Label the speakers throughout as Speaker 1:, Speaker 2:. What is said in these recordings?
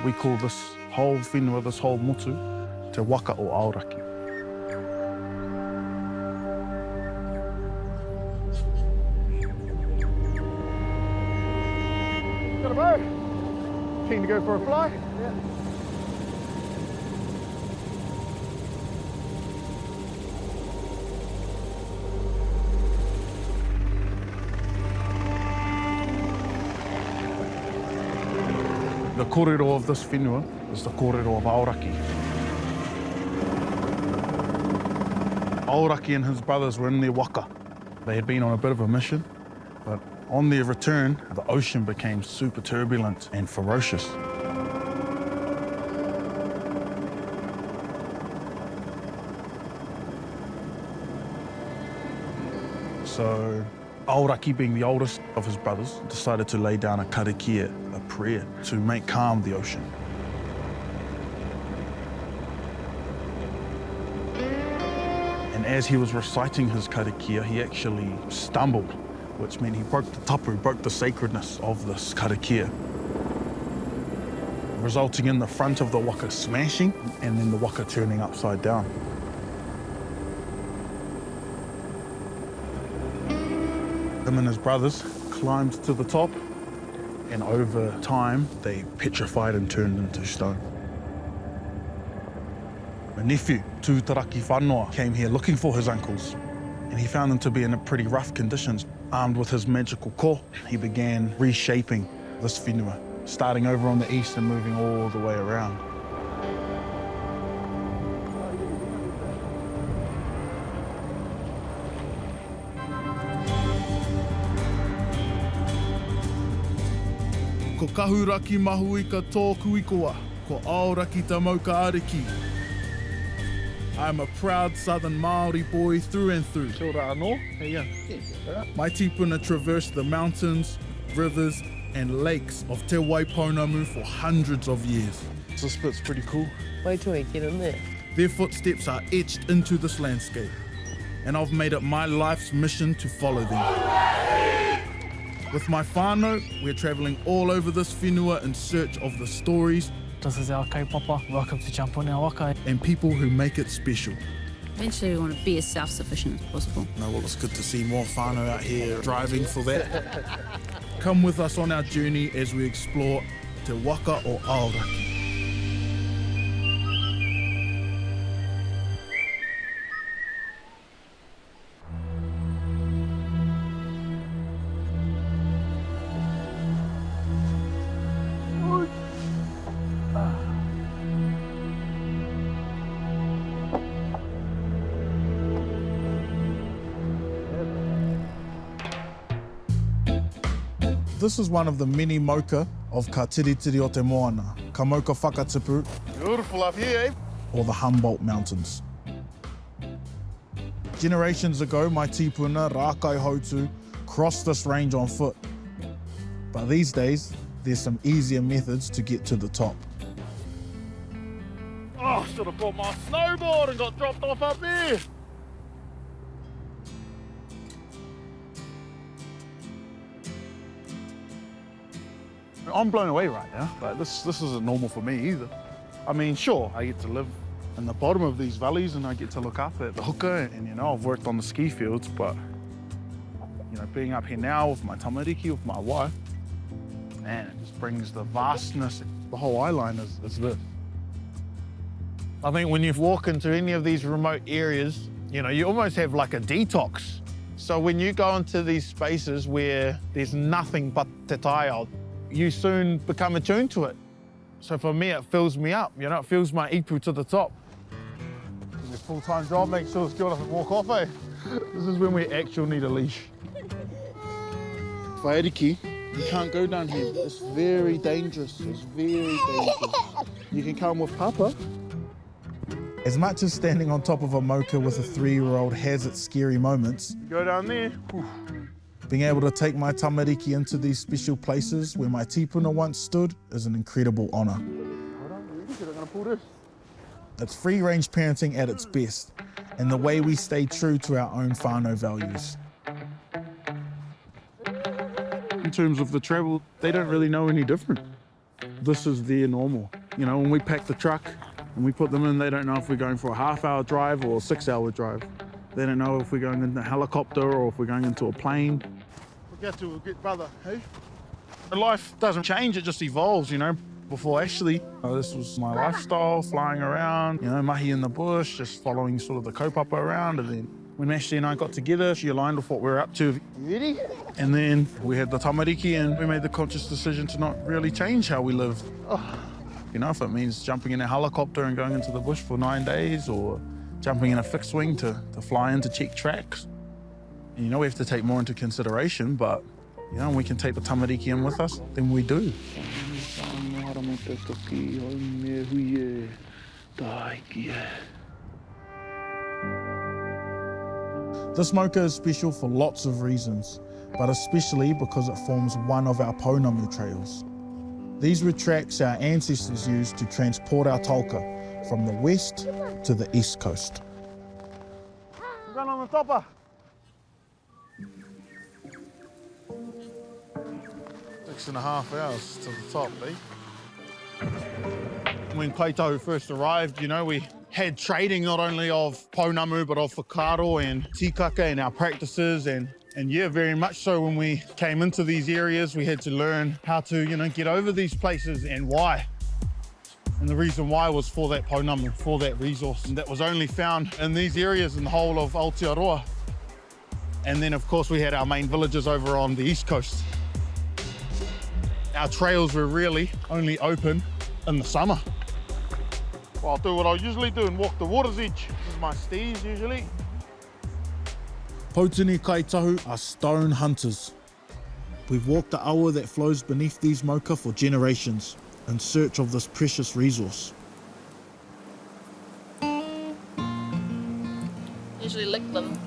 Speaker 1: We call this whole whenua, this whole motu, Te Waka o Araki.
Speaker 2: Got a bow. Keen to go for a fly? Yeah.
Speaker 1: The kōrero of this whenua is the kōrero of Araki. Araki and his brothers were in their waka. They had been on a bit of a mission, but on their return, the ocean became super turbulent and ferocious. So Araki, being the oldest of his brothers, decided to lay down a karakia, a prayer, to make calm the ocean. And as he was reciting his karakia, he actually stumbled, which meant he broke the tapu, broke the sacredness of this karakia, resulting in the front of the waka smashing and then the waka turning upside down. Him and his brothers climbed to the top, and over time, they petrified and turned into stone. My nephew, Tūtaraki whānau, came here looking for his uncles, and he found them to be in pretty rough conditions. Armed with his magical ko, he began reshaping this whenua, starting over on the east and moving all the way around.
Speaker 3: Ko Kahu raki mahu i ka tōku ikoa, ko Aoraki te mau ka Araki. I'm a proud southern Māori boy through and through.
Speaker 2: Kia ora anō. Hey, yeah.
Speaker 3: My tīpuna traversed the mountains, rivers and lakes of Te Waipounamu for hundreds of years.
Speaker 1: This bit's pretty cool.
Speaker 4: Wait till we get in there.
Speaker 3: Their footsteps are etched into this landscape, and I've made it my life's mission to follow them. With my whānau, we're travelling all over this whenua in search of the stories.
Speaker 5: This is our kaupapa. Welcome to jump on our waka.
Speaker 3: And people who make it special.
Speaker 6: Eventually we want to be as self-sufficient as possible.
Speaker 3: No, well, it's good to see more whānau out here driving for that. Come with us on our journey as we explore Te Waka o Araki. This is one of the many moka of ka tiritiri o te moana, ka moka whakatipu,
Speaker 2: Beautiful up here, eh?
Speaker 3: or the Humboldt Mountains. Generations ago, my tīpuna, Rākai Hautu, crossed this range on foot. But these days, there's some easier methods to get to the top.
Speaker 2: Oh, should have brought my snowboard and got dropped off up there.
Speaker 1: I'm blown away right now. Like, this isn't normal for me either. I mean, sure, I get to live in the bottom of these valleys and I get to look up at the hooker and, you know, I've worked on the ski fields, but, you know, being up here now with my tamariki, with my wife, man, it just brings the vastness. The whole eye line is this.
Speaker 2: I think when you walk into any of these remote areas, you know, you almost have like a detox. So when you go into these spaces where there's nothing but te taiao, you soon become attuned to it. So for me, it fills me up, you know, it fills my ipu to the top.
Speaker 1: It's a full-time job, make sure the skill doesn't walk off, eh? This is when we actually need a leash. Whairiki, you can't go down here. It's very dangerous, it's very dangerous. You can come with Papa.
Speaker 3: As much as standing on top of a moka with a 3-year-old has its scary moments,
Speaker 1: You go down there, whew.
Speaker 3: being able to take my tamariki into these special places where my tīpuna once stood is an incredible honour.
Speaker 1: Hold on, you ready? I'm gonna pull this.
Speaker 3: It's free-range parenting at its best, and the way we stay true to our own whānau values.
Speaker 1: In terms of the travel, they don't really know any different. This is their normal. You know, when we pack the truck and we put them in, they don't know if we're going for a half-hour drive or a 6-hour drive. They don't know if we're going in a helicopter or if we're going into a plane.
Speaker 2: We get to a good brother, hey? Life doesn't change, it just evolves, you know. Before actually, this was my lifestyle, flying around, you know, mahi in the bush, just following sort of the kaupapa around. And then when Ashley and I got together, she aligned with what we were up to. You ready? And then we had the tamariki and we made the conscious decision to not really change how we lived. Oh. You know, if it means jumping in a helicopter and going into the bush for 9 days, or jumping in a fixed wing to fly in to check tracks. And you know, we have to take more into consideration, but you know, we can take the tamariki in with us, then we do.
Speaker 3: This mocha is special for lots of reasons, but especially because it forms one of our Pounamu trails. These were tracks our ancestors used to transport our tauka from the west to the east coast.
Speaker 2: We're going on the topper. 6.5 hours to the top, eh? When Ngāi Tahu first arrived, you know, we had trading not only of Pounamu, but of whakaro and tikaka and our practices. And yeah, very much so when we came into these areas, we had to learn how to, you know, get over these places and why. And the reason why was for that Pounamu, for that resource. And that was only found in these areas in the whole of Aotearoa. And then, of course, we had our main villages over on the east coast. Our trails were really only open in the summer. Well, I'll do what I usually do and walk the water's edge. This is my steez usually.
Speaker 3: Potini Ngāi Tahu are stone hunters. We've walked the awa that flows beneath these mocha for generations in search of this precious resource.
Speaker 4: Usually lick them.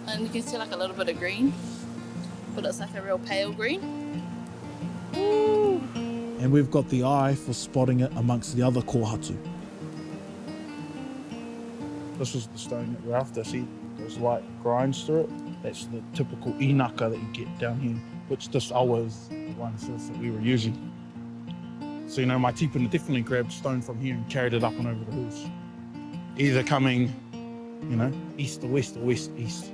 Speaker 4: And you can see like a little bit of green, but it's like a real pale green.
Speaker 3: And we've got the eye for spotting it amongst the other kōhatu.
Speaker 1: This is the stone that we're after. See, there's light grinds through it. That's the typical inaka that you get down here, which this awa is the one that we were using. So, you know, my tīpuna definitely grabbed stone from here and carried it up and over the hills. Either coming, you know, east to west or west east.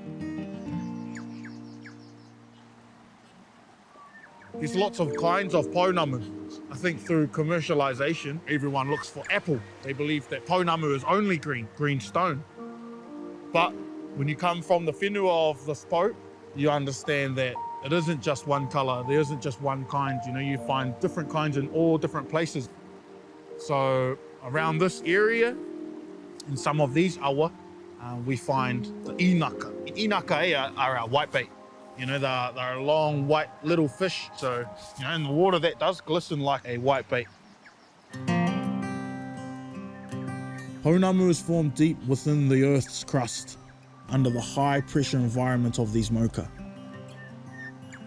Speaker 2: There's lots of kinds of Pounamu. I think through commercialization, everyone looks for apple. They believe that Pounamu is only green stone. But when you come from the whenua of the spoke, you understand that it isn't just one color, there isn't just one kind. You know, you find different kinds in all different places. So around this area, in some of these awa, we find the inaka. Inaka are our whitebait. You know, they're a long, white little fish. So, you know, in the water, that does glisten like a whitebait.
Speaker 3: Pounamu is formed deep within the Earth's crust, under the high pressure environment of these mocha.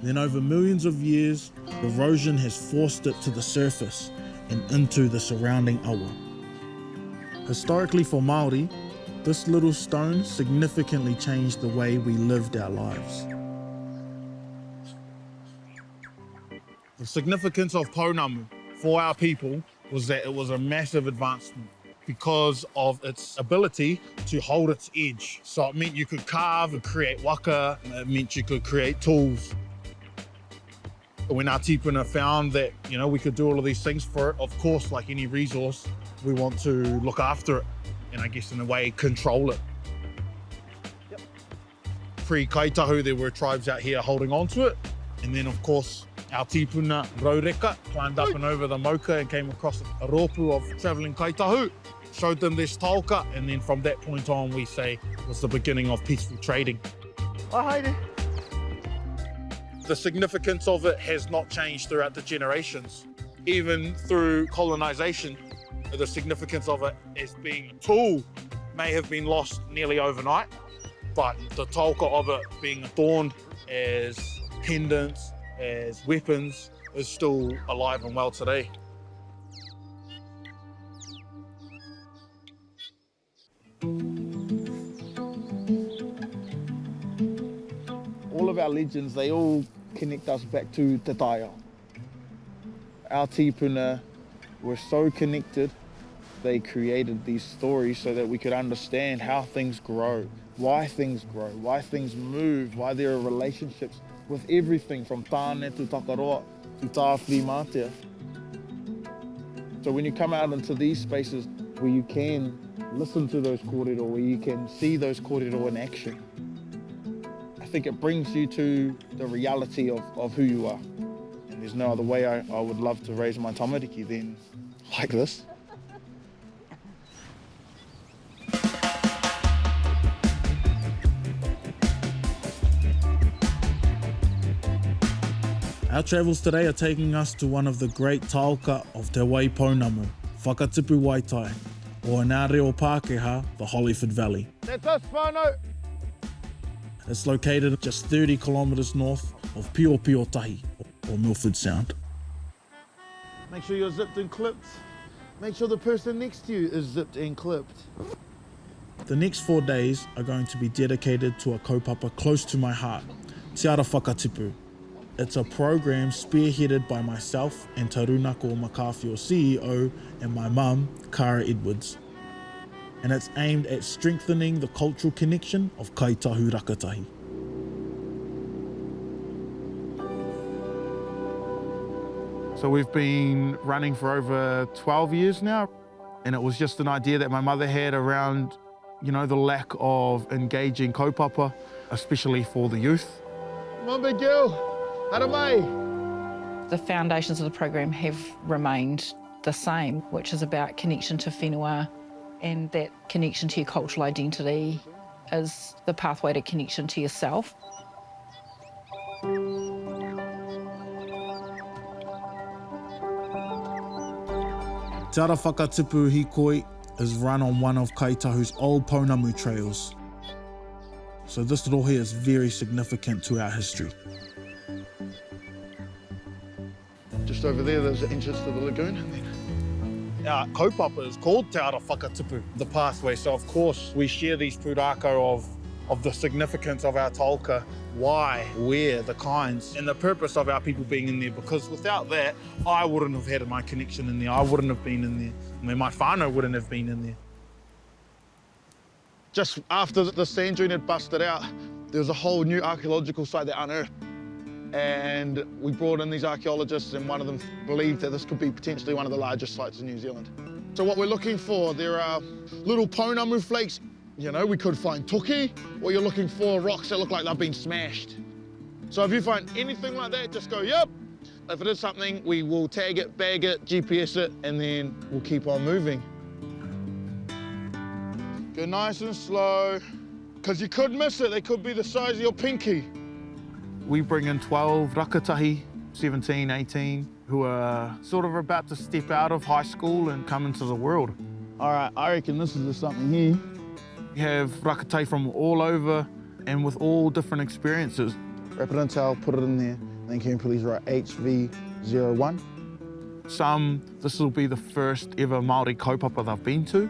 Speaker 3: Then over millions of years, erosion has forced it to the surface and into the surrounding awa. Historically for Māori, this little stone significantly changed the way we lived our lives.
Speaker 2: The significance of Pounamu for our people was that it was a massive advancement because of its ability to hold its edge. So it meant you could carve and create waka, it meant you could create tools. When our tīpuna found that, you know, we could do all of these things for it, of course, like any resource, we want to look after it and I guess in a way control it. Yep. Pre-Ngāi Tahu, there were tribes out here holding on to it. And then of course, our tīpuna Raureka climbed up and over the mocha and came across a rōpū of travelling Ngāi Tahu, showed them this tauka, and then from that point on we say was the beginning of peaceful trading. Oh, hi there. The significance of it has not changed throughout the generations. Even through colonisation, the significance of it as being a tool may have been lost nearly overnight, but the tauka of it being adorned as pendants, as weapons, is still alive and well today.
Speaker 1: All of our legends, they all connect us back to Te Taio. Our tīpuna
Speaker 2: were so connected, they created these stories so that we could understand how things grow, why things move, why there are relationships with everything from tāne to takaroa to tāwhiri mātea. So when you come out into these spaces where you can listen to those kōrero, where you can see those kōrero in action, I think it brings you to the reality of who you are. And there's no other way I would love to raise my tamariki than like this.
Speaker 3: Our travels today are taking us to one of the great taoka of Te Waipounamu, Whakatipu Waitai, or in Ngā Reo Pākehā, the Hollyford Valley.
Speaker 2: That's us, whānau!
Speaker 3: It's located just 30 kilometres north of Pio or Milford Sound.
Speaker 2: Make sure you're zipped and clipped. Make sure the person next to you is zipped and clipped.
Speaker 3: The next 4 days are going to be dedicated to a kaupapa close to my heart, Te Ara Whakatipu. It's a program spearheaded by myself and Tarunako Makawhio CEO and my mum, Kara Edwards. And it's aimed at strengthening the cultural connection of Ngāi Tahu rangatahi.
Speaker 1: So we've been running for over 12 years now, and it was just an idea that my mother had around, you know, the lack of engaging kaupapa, especially for the youth.
Speaker 2: Come on, big girl. Hara mai.
Speaker 7: The foundations of the program have remained the same, which is about connection to whenua, and that connection to your cultural identity is the pathway to connection to yourself.
Speaker 3: Te Ara Whakatipu Hikoi is run on one of Ngāi Tahu's old Pounamu trails. So this rohe is very significant to our history.
Speaker 2: Just over there's the entrance to the lagoon.
Speaker 1: Our kaupapa is called Te Ara Whakatipu, the pathway. So of course we share these pūrākau of the significance of our taoka, why, where, the kinds, and the purpose of our people being in there. Because without that, I wouldn't have had my connection in there. I wouldn't have been in there. My whānau wouldn't have been in there.
Speaker 2: Just after the sand dune had busted out, there was a whole new archaeological site that unearthed. And we brought in these archaeologists, and one of them believed that this could be potentially one of the largest sites in New Zealand. So what we're looking for, there are little pounamu flakes. You know, we could find tuki, or you're looking for rocks that look like they've been smashed. So if you find anything like that, just go, yep. If it is something, we will tag it, bag it, GPS it, and then we'll keep on moving. Go nice and slow, because you could miss it. They could be the size of your pinky.
Speaker 1: We bring in 12 rangatahi, 17, 18, who are sort of about to step out of high school and come into the world.
Speaker 2: All right, I reckon this is something here.
Speaker 1: We have rangatahi from all over and with all different experiences.
Speaker 2: Wrap it in towel, put it in there, then can you please write HV01?
Speaker 1: Some, this will be the first ever Māori kaupapa they've been to,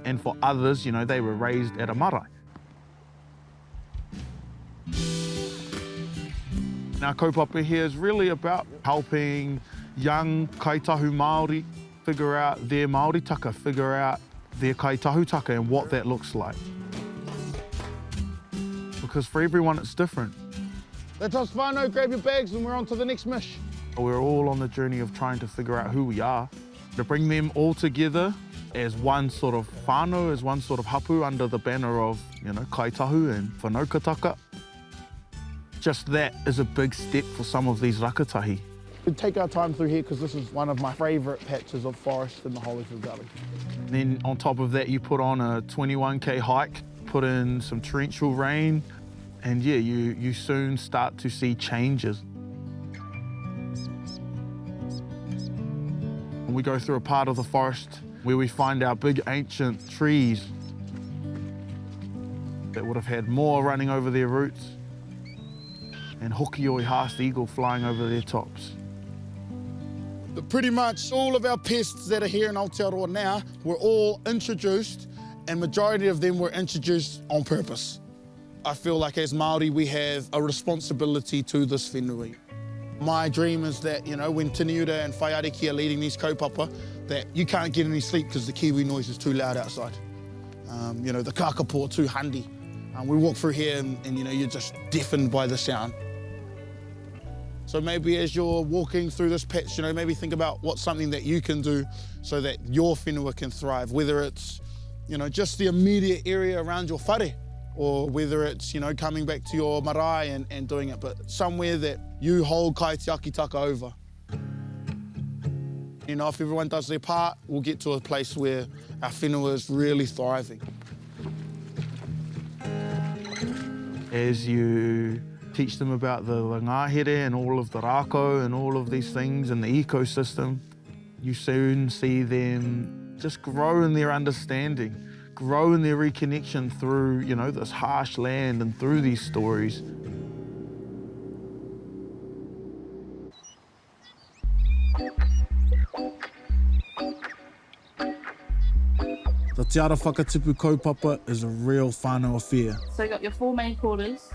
Speaker 1: and for others, you know, they were raised at a marae. Our kaupapa here is really about helping young Ngāi Tahu Māori figure out their Māori taka, figure out their Ngāi Tahu taka and what that looks like. Because for everyone it's different.
Speaker 2: Let us whānau, grab your bags and we're on to the next mish.
Speaker 1: We're all on the journey of trying to figure out who we are, to bring them all together as one sort of whānau, as one sort of hapu under the banner of, you know, Ngāi Tahu and whānau taka. Just that is a big step for some of these rangatahi.
Speaker 2: We take our time through here because this is one of my favourite patches of forest in the Hollyford Valley.
Speaker 1: Then on top of that, you put on a 21k hike, put in some torrential rain, and yeah, you soon start to see changes. We go through a part of the forest where we find our big ancient trees that would have had more running over their roots, and hokioi haast eagle flying over their tops.
Speaker 3: But pretty much all of our pests that are here in Aotearoa now were all introduced, and majority of them were introduced on purpose. I feel like as Māori we have a responsibility to this whenua. My dream is that, you know, when Tiniuta and Whai Araki are leading these kaupapa,
Speaker 1: that you can't get any sleep because the Kiwi noise is too loud outside. You know, the kakapo too handy. We walk through here and, you know, you're just deafened by the sound. So maybe as you're walking through this patch, you know, maybe think about what's something that you can do so that your whenua can thrive, whether it's, you know, just the immediate area around your whare, or whether it's, you know, coming back to your marae and doing it, but somewhere that you hold kai te akitaka over. You know, if everyone does their part, we'll get to a place where our whenua is really thriving. As you teach them about the ngahere and all of the rako and all of these things and the ecosystem, you soon see them just grow in their understanding, grow in their reconnection through, you know, this harsh land and through these stories.
Speaker 3: The Te Ara Whakatipu kaupapa is a real whānau affair.
Speaker 4: So you got your 4 main quarters,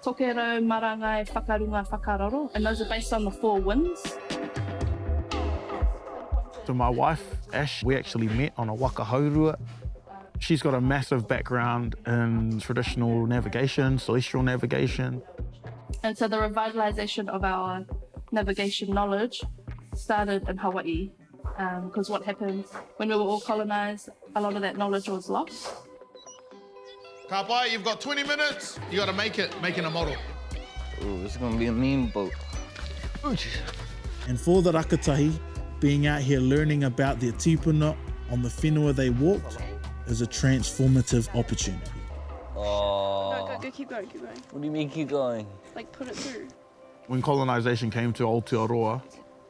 Speaker 4: tokerau, marangai, whakarunga, whakararo, and those are based on the 4 winds.
Speaker 2: So my wife, Ash, we actually met on a waka haurua. She's got a massive background in traditional navigation, celestial navigation.
Speaker 4: And so the revitalisation of our navigation knowledge started in Hawaii. Because what happened when we were all colonised, a lot of that knowledge was lost.
Speaker 2: Ka pai, you've got 20 minutes. You got to make it, making a model.
Speaker 8: Ooh, this is going to be a mean boat. Ooh,
Speaker 3: And for the rakatahi, being out here learning about their tīpuna on the whenua they walked is a transformative opportunity.
Speaker 8: Oh.
Speaker 4: Go, keep going.
Speaker 8: What do you mean keep going?
Speaker 4: Like, put it through.
Speaker 2: When colonisation came to Aotearoa,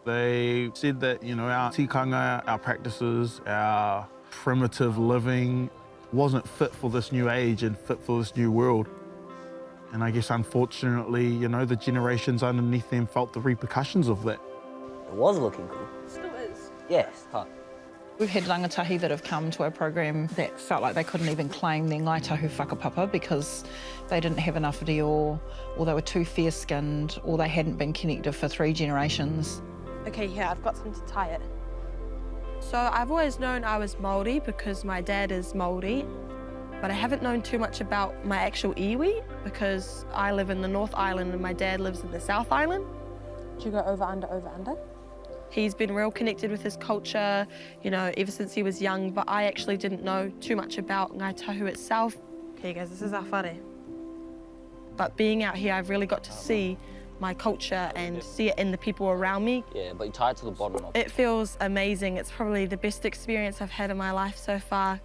Speaker 2: they said that, you know, our tikanga, our practices, our primitive living wasn't fit for this new age and fit for this new world. And I guess, unfortunately, you know, the generations underneath them felt the repercussions of that.
Speaker 8: It was looking cool.
Speaker 4: Still is.
Speaker 8: Yes, huh?
Speaker 7: We've had rangatahi that have come to our program that felt like they couldn't even claim their Ngāi Tahu whakapapa because they didn't have enough reo, or they were too fair-skinned, or they hadn't been connected for 3 generations.
Speaker 9: Okay, here, I've got some to tie it. So I've always known I was Māori because my dad is Māori, but I haven't known too much about my actual iwi because I live in the North Island and my dad lives in the South Island.
Speaker 10: Do you go over, under, over, under?
Speaker 9: He's been real connected with his culture, you know, ever since he was young, but I actually didn't know too much about Ngāi Tahu itself.
Speaker 10: Okay guys, this is our whare.
Speaker 9: But being out here, I've really got to see my culture and see it in the people around me.
Speaker 8: Yeah, but you tie it to the bottom of it.
Speaker 9: It feels amazing. It's probably the best experience I've had in my life so far.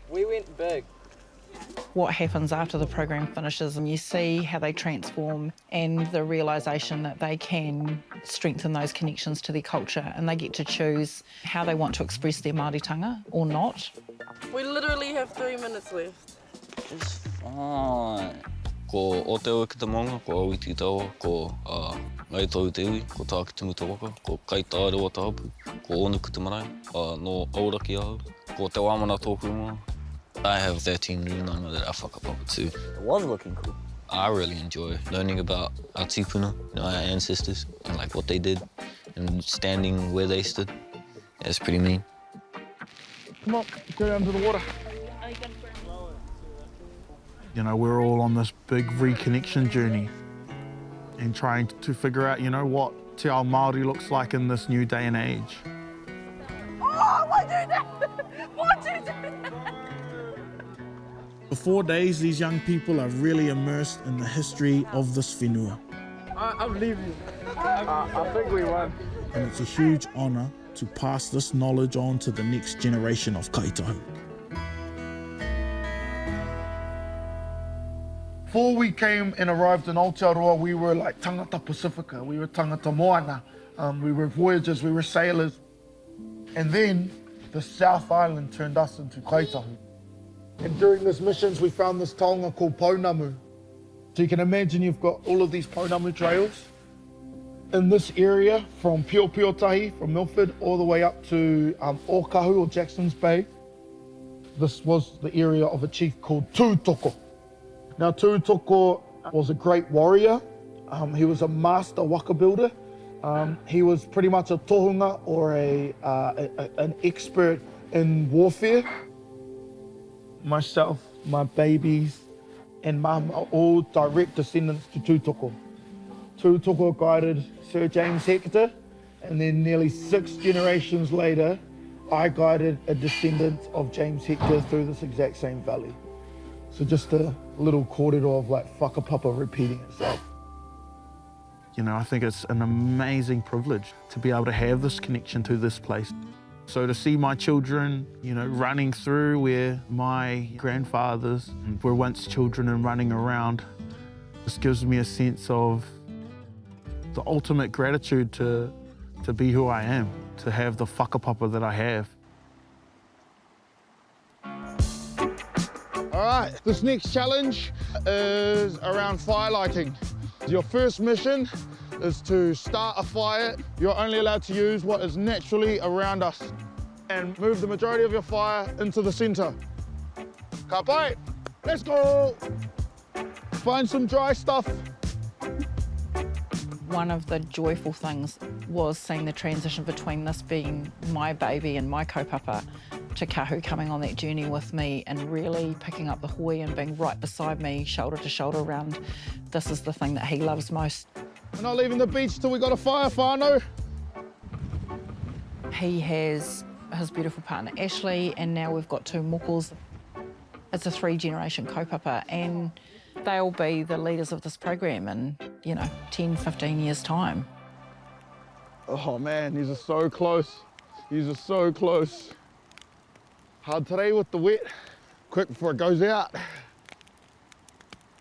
Speaker 10: We went big.
Speaker 7: What happens after the program finishes, and you see how they transform and the realisation that they can strengthen those connections to their culture, and they get to choose how they want to express their Māoritanga or not.
Speaker 10: We literally have 3 minutes left.
Speaker 8: It's fine. Ko o te o ki te maunga, ko au i te taua, ko Ngāi Tahu te iwi, ko tā ki te muta waka, ko kai tā rewa tā hapu, ko onu ki te marae, no Araki ahu, ko te wāmana tōku ingoa. I have 13 rūnanga that I whakapapa too. It was looking cool. I really enjoy learning about our tīpuna, you know, our ancestors, and like what they did, and standing where they stood. Yeah, it's pretty mean.
Speaker 2: Come on, go down to the water. You know, we're all on this big reconnection journey and trying to figure out, you know, what Te Ao Māori looks like in this new day and age.
Speaker 9: Oh, why do that? Why do that?
Speaker 3: For 4 days, these young people are really immersed in the history of this whenua.
Speaker 10: I'm leaving.
Speaker 2: I think we won.
Speaker 3: And it's a huge honour to pass this knowledge on to the next generation of Ngāi Tahu.
Speaker 1: Before we came and arrived in Aotearoa, we were like tangata Pacifica, we were tangata moana, we were voyagers, we were sailors. And then the South Island turned us into Ngāi Tahu. And during these missions, we found this taonga called Pounamu. So you can imagine you've got all of these Pounamu trails. In this area, from Piotahi, from Milford, all the way up to Kahu or Jackson's Bay, this was the area of a chief called Tūtoko. Now, Tūtoko was a great warrior. He was a master waka builder.
Speaker 2: He was pretty much a tohunga or an expert in warfare. Myself, my babies, and mum are all direct descendants to Tūtoko. Tūtoko guided Sir James Hector, and then nearly 6 generations later, I guided a descendant of James Hector through this exact same valley. So just a little kōrero of like whakapapa repeating itself. You know, I think it's an amazing privilege to be able to have this connection to this place. So to see my children, you know, running through where my grandfathers were once children and running around, this gives me a sense of the ultimate gratitude to be who I am, to have the whakapapa that I have. All right, this next challenge is around fire lighting. Your first mission is to start a fire. You're only allowed to use what is naturally around us and move the majority of your fire into the center. Ka pai, let's go. Find some dry stuff.
Speaker 7: One of the joyful things was seeing the transition between this being my baby and my kaupapa to Kahu coming on that journey with me and really picking up the hoi and being right beside me, shoulder to shoulder around. This is the thing that he loves most.
Speaker 2: We're not leaving the beach till we got a fire, whānau.
Speaker 7: He has his beautiful partner Ashley, and now we've got 2 mokos. It's a 3-generation kaupapa, and they'll be the leaders of this program in, 10, 15 years' time.
Speaker 2: Oh man, these are so close. These are so close. Hard today with the wet. Quick before it goes out.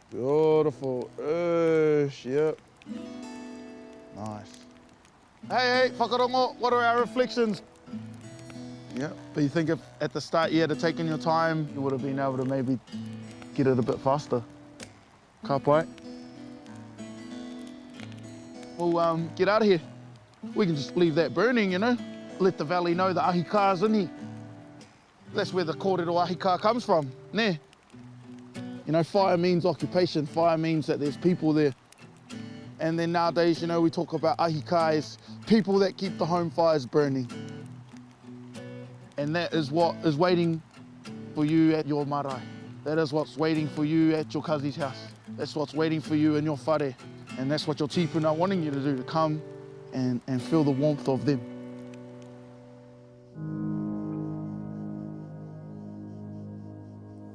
Speaker 2: Beautiful. Yep. Nice. Hey, whakarongo, what are our reflections? Yeah, but you think if at the start you had taken your time, you would have been able to maybe get it a bit faster. Ka pai. We'll get out of here. We can just leave that burning, Let the valley know that ahika's in here. That's where the kōrero ahika comes from, ne? Fire means occupation. Fire means that there's people there. And then nowadays, we talk about ahika as people that keep the home fires burning. And that is what is waiting for you at your marae. That is what's waiting for you at your kazi's house. That's what's waiting for you in your whare. And that's what your tīpuna are wanting you to do, to come and feel the warmth of them.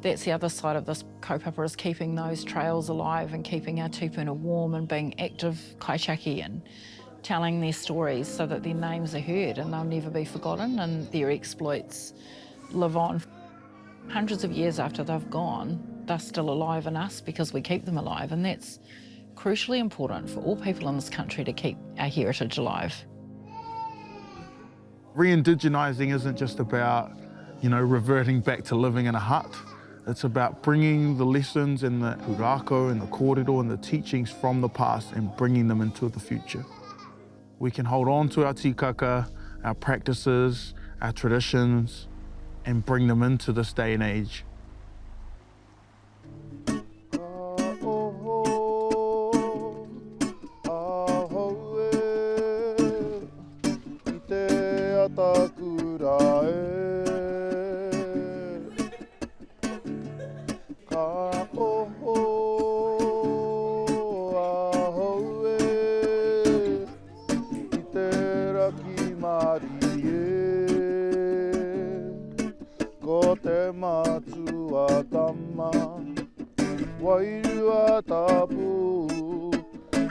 Speaker 7: That's the other side of this kaupapa, is keeping those trails alive and keeping our tīpuna warm and being active kaitiaki and telling their stories so that their names are heard and they'll never be forgotten and their exploits live on. Hundreds of years after they've gone, they're still alive in us because we keep them alive, and that's crucially important for all people in this country to keep our heritage alive.
Speaker 2: Re-indigenising isn't just about, reverting back to living in a hut. It's about bringing the lessons and the pūrākau and the kōrero and the teachings from the past and bringing them into the future. We can hold on to our tikaka, our practices, our traditions, and bring them into this day and age. Tapu,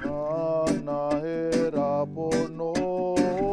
Speaker 2: ana he rapono.